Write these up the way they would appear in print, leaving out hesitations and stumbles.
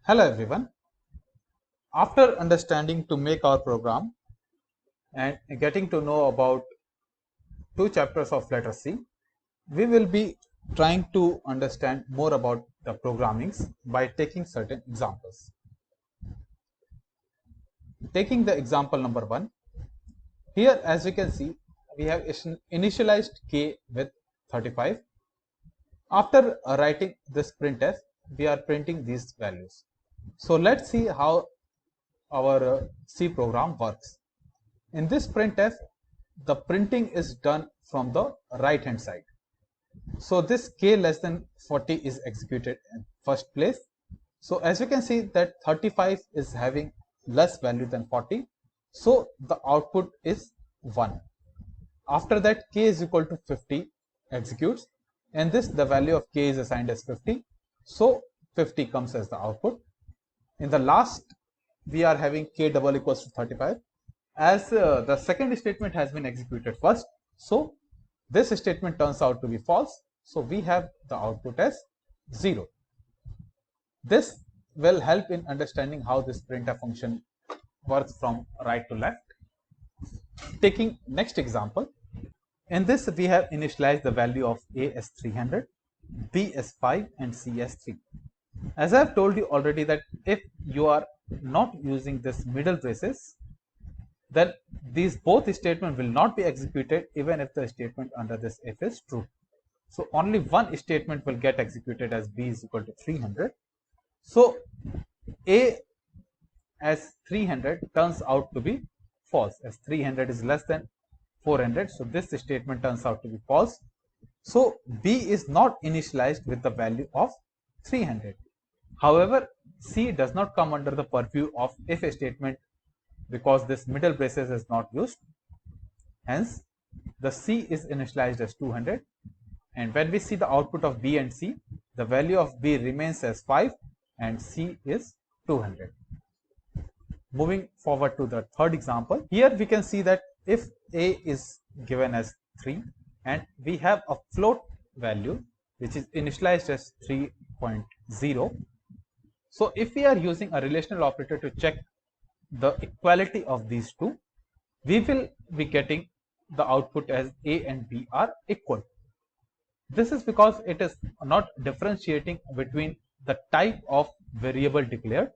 Hello everyone. After understanding to make our program and getting to know about two chapters of letter C, we will be trying to understand more about the programmings by taking certain examples. Taking the example number 1, here as we can see, we have initialized k with 35. After writing this printf, we are printing these values. So let's see how our C program works. In this printf, the printing is done from the right hand side. So this k less than 40 is executed in first place. So as you can see that 35 is having less value than 40. So the output is 1. After that k is equal to 50 executes, and this the value of k is assigned as 50. So 50 comes as the output. In the last we are having k double equals to 35. As the second statement has been executed first, so this statement turns out to be false, so we have the output as 0. This will help in understanding how this printf function works from right to left. Taking next example, in this we have initialized the value of a as 300, b as 5 and c as 3. As I have told you already that if you are not using this middle braces, then these both statements will not be executed even if the statement under this if is true. So only one statement will get executed as b is equal to 300. So a as 300 turns out to be false, as 300 is less than 400. So this statement turns out to be false. So b is not initialized with the value of 300. However, c does not come under the purview of if statement because this middle braces is not used. Hence, the c is initialized as 200, and when we see the output of b and c, the value of b remains as 5 and c is 200. Moving forward to the third example, here we can see that if a is given as 3 and we have a float value which is initialized as 3.0. So if we are using a relational operator to check the equality of these two, we will be getting the output as a and b are equal. This is because it is not differentiating between the type of variable declared.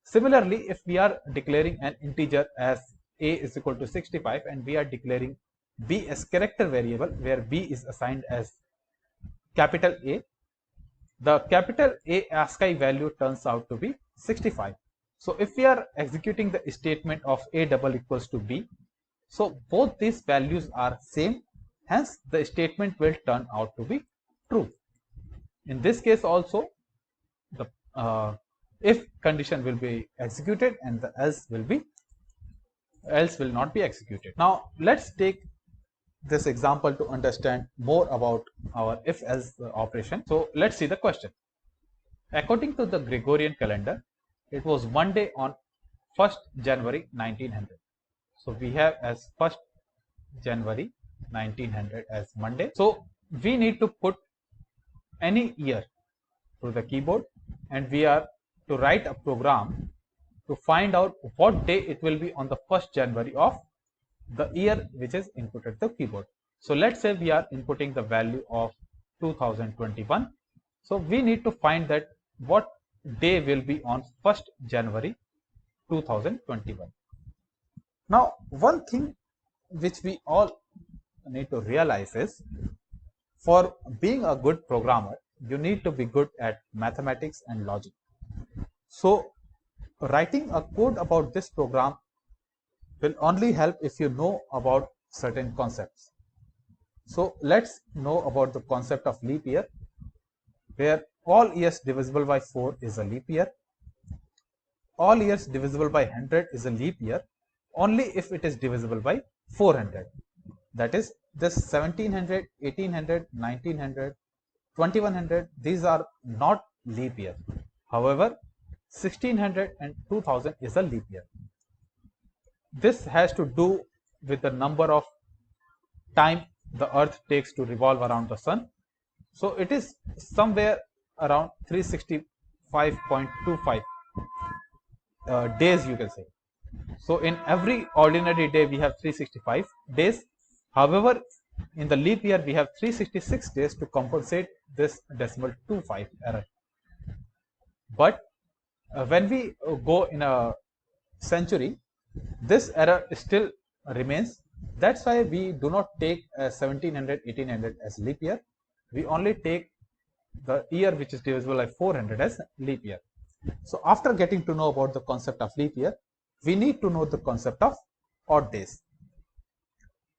Similarly, if we are declaring an integer as a is equal to 65 and we are declaring b as character variable where b is assigned as capital A, the capital A ASCII value turns out to be 65. So if we are executing the statement of a double equals to b, so both these values are same, hence the statement will turn out to be true. In this case also, the if condition will be executed and the else will not be executed. Now let's take this example to understand more about our if else operation. So let's see the question. According to the Gregorian calendar, it was Monday on 1st January 1900. So we have as 1st January 1900 as Monday. So we need to put any year to the keyboard and we are to write a program to find out what day it will be on the 1st January of the year which is inputted to the keyboard. So let's say we are inputting the value of 2021. So we need to find that what day will be on 1st January 2021. Now one thing which we all need to realize is, for being a good programmer, you need to be good at mathematics and logic. So writing a code about this program will only help if you know about certain concepts. So let's know about the concept of leap year, where all years divisible by 4 is a leap year. All years divisible by 100 is a leap year only if it is divisible by 400. That is, this 1700, 1800, 1900, 2100, these are not leap year. However, 1600 and 2000 is a leap year. This has to do with the number of time the earth takes to revolve around the sun. So it is somewhere around 365.25 days, you can say. So in every ordinary day we have 365 days. However, in the leap year we have 366 days to compensate this decimal 25 error. But when we go in a century, this error still remains. That's why we do not take 1700, 1800 as leap year. We only take the year which is divisible by 400 as leap year. So after getting to know about the concept of leap year, we need to know the concept of odd days.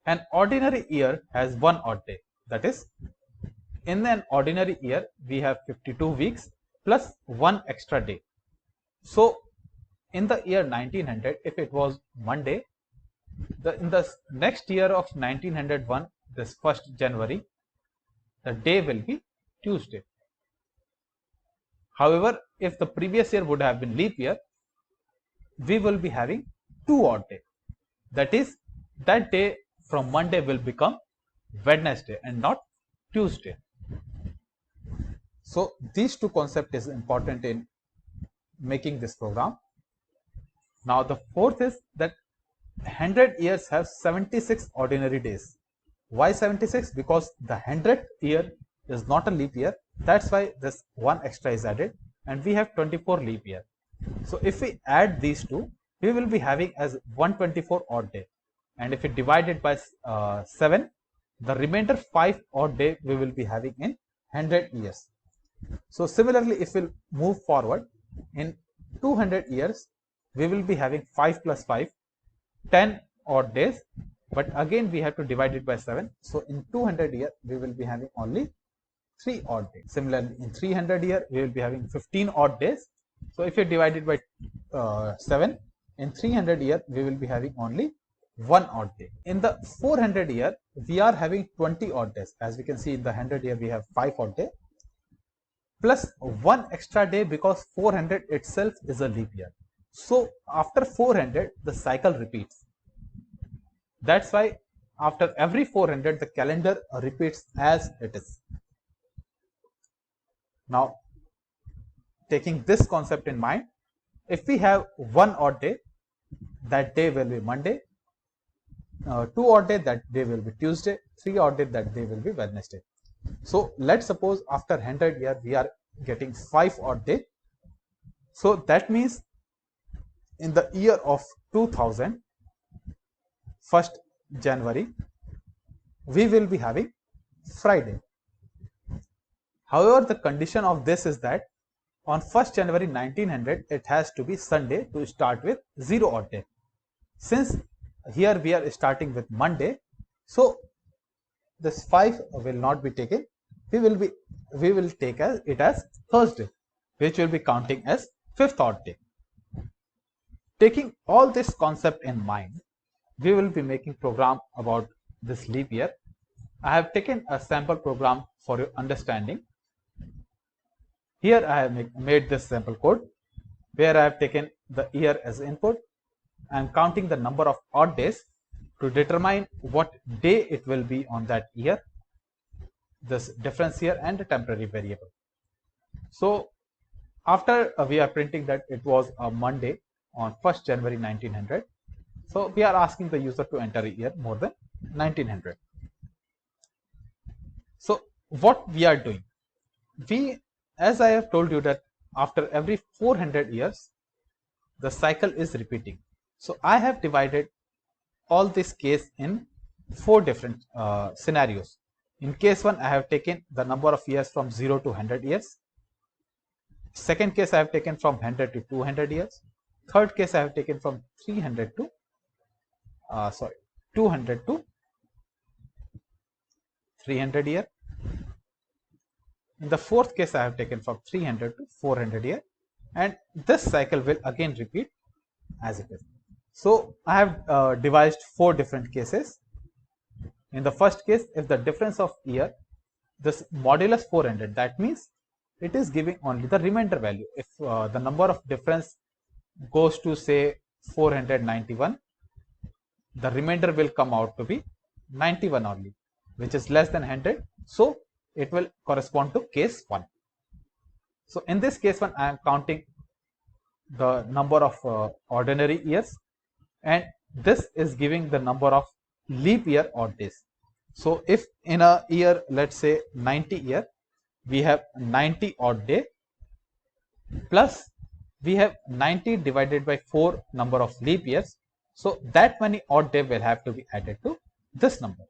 An ordinary year has one odd day. That is, in an ordinary year, we have 52 weeks plus one extra day. So in the year 1900, if it was Monday, in the next year of 1901, this 1st January, the day will be Tuesday. However, if the previous year would have been leap year, we will be having two odd days. That is, that day from Monday will become Wednesday and not Tuesday. So these two concepts is important in making this program. Now the fourth is that 100 years have 76 ordinary days. Why 76? Because the 100th year is not a leap year. That's why this one extra is added, and we have 24 leap year. So if we add these two, we will be having as 124 odd day, and if we divide it by 7, the remainder 5 odd day we will be having in 100 years. So similarly, if we move forward in 200 years, we will be having 5 plus 5, 10 odd days, but again we have to divide it by 7. So in 200 years, we will be having only 3 odd days. Similarly, in 300 years, we will be having 15 odd days. So if you divide it by 7, in 300 years, we will be having only 1 odd day. In the 400 year, we are having 20 odd days. As we can see, in the 100 year, we have 5 odd days plus 1 extra day, because 400 itself is a leap year. So after 400, the cycle repeats. That's why after every 400, the calendar repeats as it is. Now, taking this concept in mind, if we have 1 odd day, that day will be Monday, 2 odd day, that day will be Tuesday, 3 odd day, that day will be Wednesday. So let's suppose after 100 years we are getting 5 odd day. So that means in the year of 2000, 1st January, we will be having Friday. However, the condition of this is that on 1st January 1900, it has to be Sunday to start with 0 odd day. Since here we are starting with Monday, so this 5 will not be taken. We will take it as Thursday, which will be counting as 5th odd day. Taking all this concept in mind, we will be making program about this leap year. I have taken a sample program for your understanding. Here I have made this sample code where I have taken the year as input. I am counting the number of odd days to determine what day it will be on that year, this difference here, and the temporary variable. So after we are printing that it was a Monday on 1st January 1900, so we are asking the user to enter a year more than 1900. So what we are doing, as I have told you that after every 400 years, the cycle is repeating. So I have divided all this case in 4 different scenarios. In case 1, I have taken the number of years from 0 to 100 years. Second case, I have taken from 100 to 200 years. Third case, I have taken from 200 to 300 year. In the fourth case, I have taken from 300 to 400 year, and this cycle will again repeat as it is. So I have devised 4 different cases. In the first case, if the difference of year, this modulus 400, that means it is giving only the remainder value. If the number of difference goes to say 491, the remainder will come out to be 91 only, which is less than 100. So it will correspond to case 1. So in this case 1, I am counting the number of ordinary years, and this is giving the number of leap year odd days. So if in a year, let's say 90 year, we have 90 odd day, plus we have 90 divided by 4 number of leap years. So that many odd day will have to be added to this number.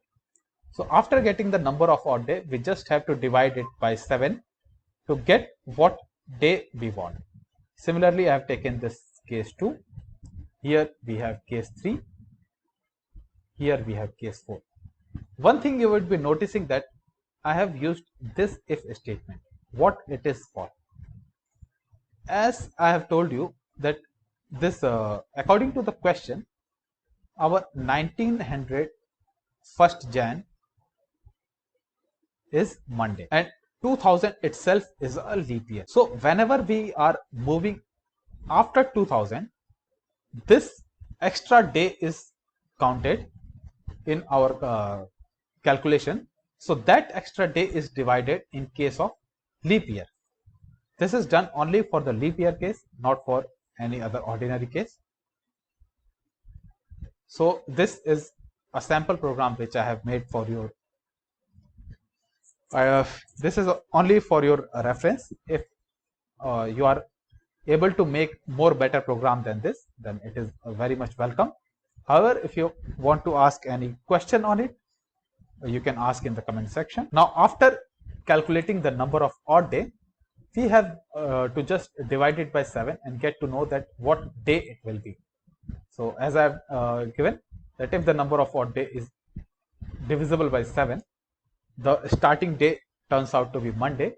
So after getting the number of odd day, we just have to divide it by 7 to get what day we want. Similarly, I have taken this case 2. Here we have case 3. Here we have case 4. One thing you would be noticing that I have used this if statement. What it is for? As I have told you that this according to the question, our 1900 1st Jan is Monday and 2000 itself is a leap year. So whenever we are moving after 2000, this extra day is counted in our calculation. So that extra day is divided in case of leap year. This is done only for the leap year case, not for any other ordinary case. So this is a sample program which I have made for your this is only for your reference. If you are able to make more better program than this, then it is very much welcome. However, if you want to ask any question on it, you can ask in the comment section. Now after calculating the number of odd day, we have to just divide it by 7 and get to know that what day it will be. So as I have given that if the number of odd day is divisible by 7, the starting day turns out to be Monday.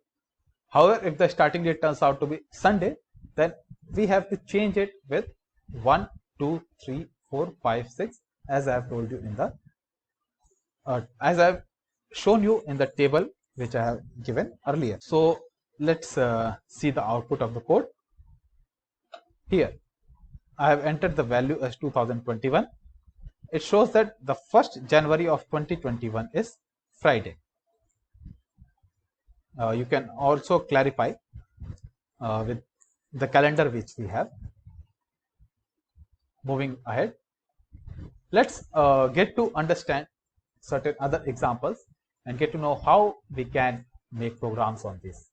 However, if the starting day turns out to be Sunday, then we have to change it with 1, 2, 3, 4, 5, 6, as I have told you in the as I have shown you in the table which I have given earlier. So let's see the output of the code. Here I have entered the value as 2021. It shows that the 1st January of 2021 is Friday. You can also clarify with the calendar which we have. Moving ahead, let's get to understand certain other examples and get to know how we can make programs on this.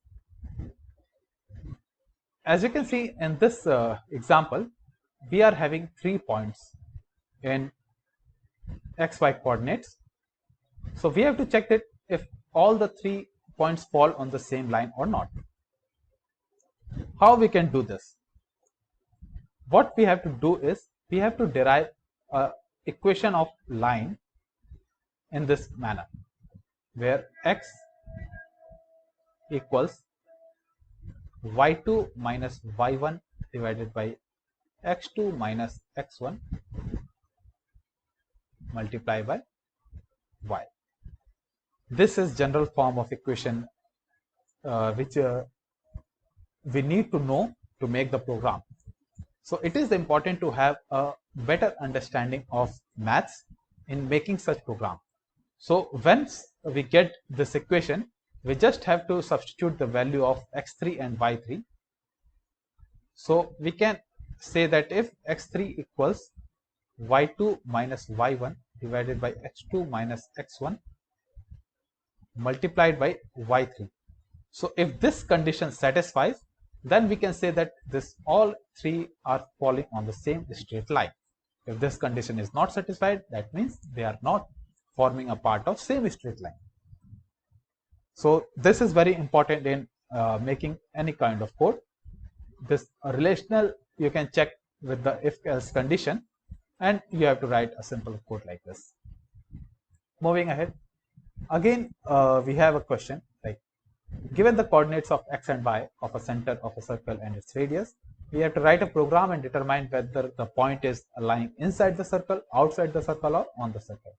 As you can see in this example, we are having 3 points in xy coordinates. So we have to check that if all the 3 points fall on the same line or not. How we can do this? What we have to do is we have to derive an equation of line in this manner, where x equals y2 minus y1 divided by x2 minus x1 multiplied by y. This is general form of equation which we need to know to make the program. So it is important to have a better understanding of maths in making such program. So once we get this equation, we just have to substitute the value of x3 and y3. So we can say that if x3 equals y2 minus y1 divided by x2 minus x1 multiplied by y3. So if this condition satisfies, then we can say that this all 3 are falling on the same straight line. If this condition is not satisfied, that means they are not forming a part of same straight line. So this is very important in making any kind of code. This relational you can check with the if else condition, and you have to write a simple code like this. Moving ahead, again we have a question like, given the coordinates of x and y of a center of a circle and its radius, we have to write a program and determine whether the point is lying inside the circle, outside the circle, or on the circle.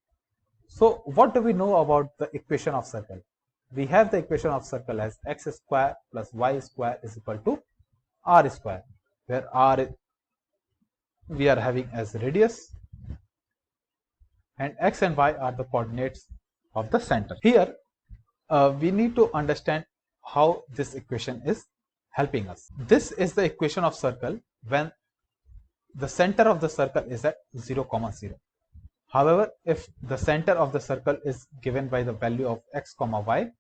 So what do we know about the equation of circle? We have the equation of circle as x square plus y square is equal to r square, where r we are having as radius and x and y are the coordinates of the center. Here we need to understand how this equation is helping us. This is the equation of circle when the center of the circle is at 0, 0. However, if the center of the circle is given by the value of x, y,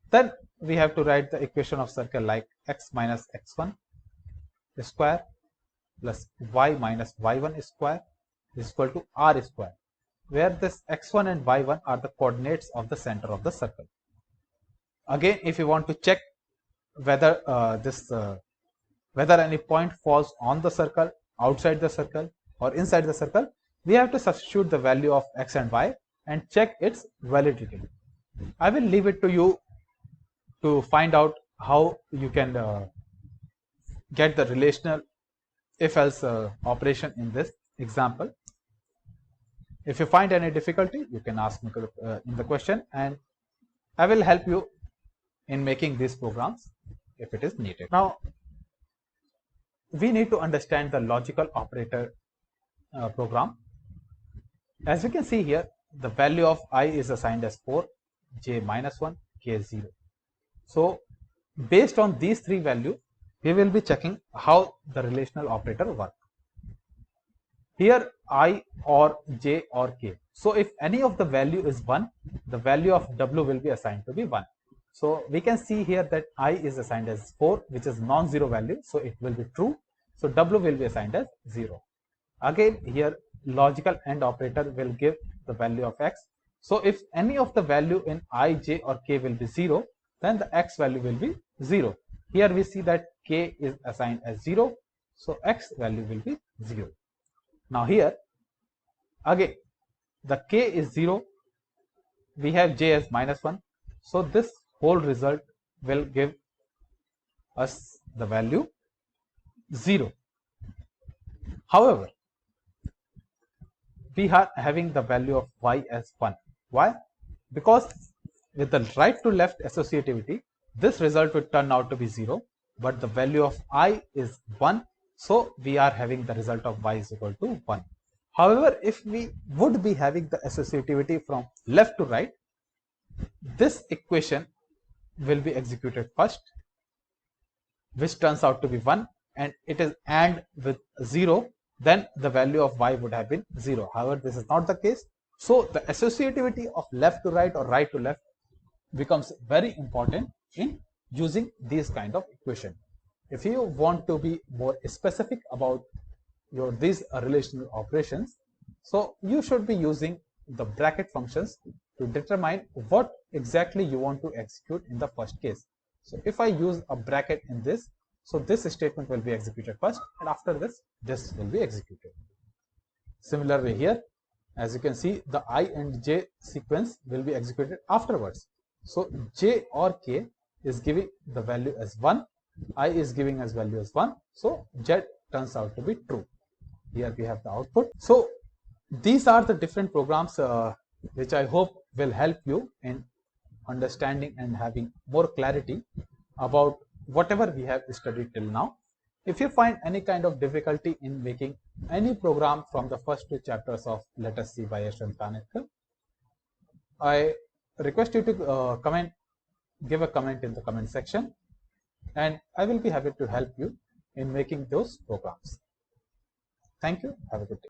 then we have to write the equation of circle like x minus x1 square plus y minus y1 square is equal to r square, where this x1 and y1 are the coordinates of the center of the circle. Again, if you want to check whether whether any point falls on the circle, outside the circle, or inside the circle, we have to substitute the value of x and y and check its validity. I will leave it to you to find out how you can get the relational if-else operation in this example. If you find any difficulty, you can ask me in the question, and I will help you in making these programs if it is needed. Now, we need to understand the logical operator program. As we can see here, the value of I is assigned as 4, j minus 1, k 0. So, based on these three values, we will be checking how the relational operator works. Here, I or j or k. So, if any of the value is 1, the value of w will be assigned to be 1. So, we can see here that I is assigned as 4, which is non-zero value, so it will be true. So, w will be assigned as 0. Again, here logical AND operator will give the value of x. So, if any of the value in I, j or k will be 0, then the x value will be 0. Here we see that k is assigned as 0, so x value will be 0. Now here, again, the k is 0, we have j as minus 1, so this whole result will give us the value 0. However, we are having the value of y as 1. Why? Because with the right to left associativity, this result would turn out to be 0, but the value of I is 1, so we are having the result of y is equal to 1. However, if we would be having the associativity from left to right, this equation will be executed first, which turns out to be 1, and it is AND with 0, then the value of y would have been 0. However, this is not the case. So, the associativity of left to right or right to left becomes very important in using these kind of equation. If you want to be more specific about these relational operations, so you should be using the bracket functions to determine what exactly you want to execute in the first case. So, if I use a bracket in this, so this statement will be executed first, and after this will be executed. Similarly here, as you can see, the I and j sequence will be executed afterwards. So, j or k is giving the value as 1, I is giving as value as 1, so z turns out to be true. Here we have the output. So, these are the different programs which I hope will help you in understanding and having more clarity about whatever we have studied till now. If you find any kind of difficulty in making any program from the first two chapters of Let Us See by Yashwant Kanetkar, I request you to give a comment in the comment section, and I will be happy to help you in making those programs. Thank you. Have a good day.